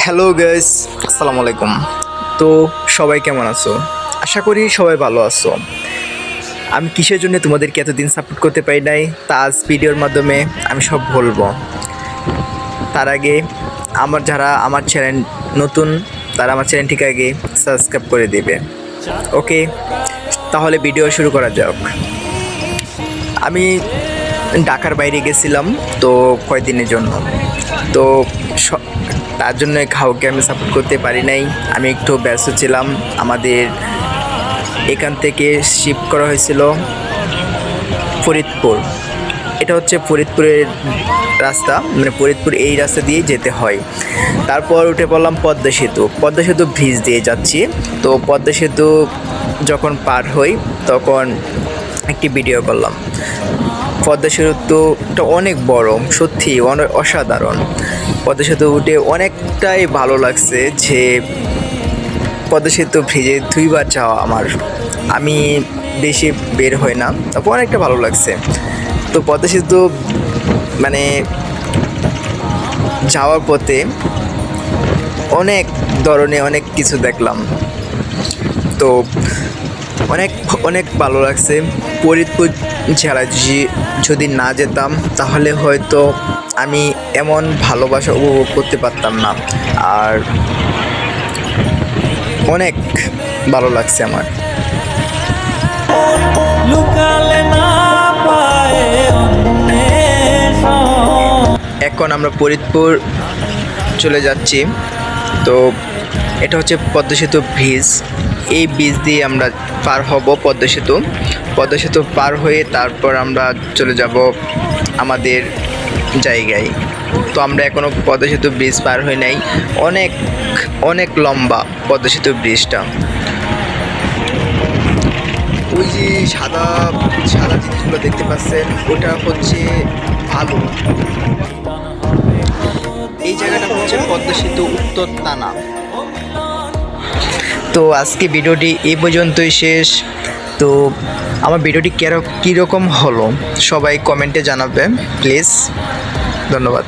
Hello guys, আসসালামু আলাইকুম। তো সবাই কেমন আছো? আশা করি সবাই ভালো আছো। আমি কিসের জন্য তোমাদেরকে এতদিন সাপোর্ট করতে পারি নাই তা আজ ভিডিওর মাধ্যমে আমি সব বলবো। তার আগে যারা আমার চ্যানেল নতুন তারা আমার চ্যানেলটিকে আগে সাবস্ক্রাইব করে দেবে। ওকে, তাহলে ভিডিও শুরু করা যাক। আমি ঢাকার বাইরে গেছিলাম তো কয়েকদিনের জন্য, তো তার জন্য কাউকে আমি সাপোর্ট করতে পারি নাই। আমি একটু ব্যস্ত ছিলাম। আমাদের এখান থেকে শিফট করা হয়েছিল ফরিদপুর। এটা হচ্ছে ফরিদপুরের রাস্তা, মানে ফরিদপুর এই রাস্তা দিয়ে যেতে হয়। তারপর উঠে পড়লাম পদ্মা সেতু ব্রিজ দিয়ে যাচ্ছি। তো পদ্মা সেতু যখন পার হই তখন একটি ভিডিও করলাম। পদ্মা সেতুটা অনেক বড়, সত্যি অনেক অসাধারণ। পদ্মা সেতু উঠে অনেকটাই ভালো লাগছে যে পদ্মা সেতু ভিজে দুইবার যাওয়া আমি বেশি বের হই না, তারপর অনেকটা ভালো লাগছে। তো পদ্মা সেতু মানে যাওয়ার পথে অনেক ধরনের অনেক কিছু দেখলাম, তো অনেক অনেক ভালো লাগছে। ফরিদপুর জেলায় যদি না যেতাম তাহলে হয়তো আমি এমন ভালোবাসা উপভোগ করতে পারতাম না। আর অনেক ভালো লাগছে আমার। এখন আমরা ফরিদপুর চলে যাচ্ছি। তো এটা হচ্ছে পদ্মা সেতু ব্রিজ। এই ব্রিজ দিয়ে আমরা পার হব পদ্মা সেতু পার হয়ে তারপর আমরা চলে যাব আমাদের জায়গায়। তো আমরা এখনও পদ্মা সেতু ব্রিজ পার হই নাই। অনেক অনেক লম্বা পদ্মা সেতু ব্রিজটা। ওই যে সাদা সাদা জিনিসগুলো দেখতে পাচ্ছেন ওটা হচ্ছে আলু। এই জায়গাটা হচ্ছে পদ্মা সেতু উত্তর থানা। তো আজকে ভিডিওটি এই পর্যন্তই শেষ। তো আমার ভিডিওটি কীরকম হলো সবাই কমেন্টে জানাবে প্লিজ। ধন্যবাদ।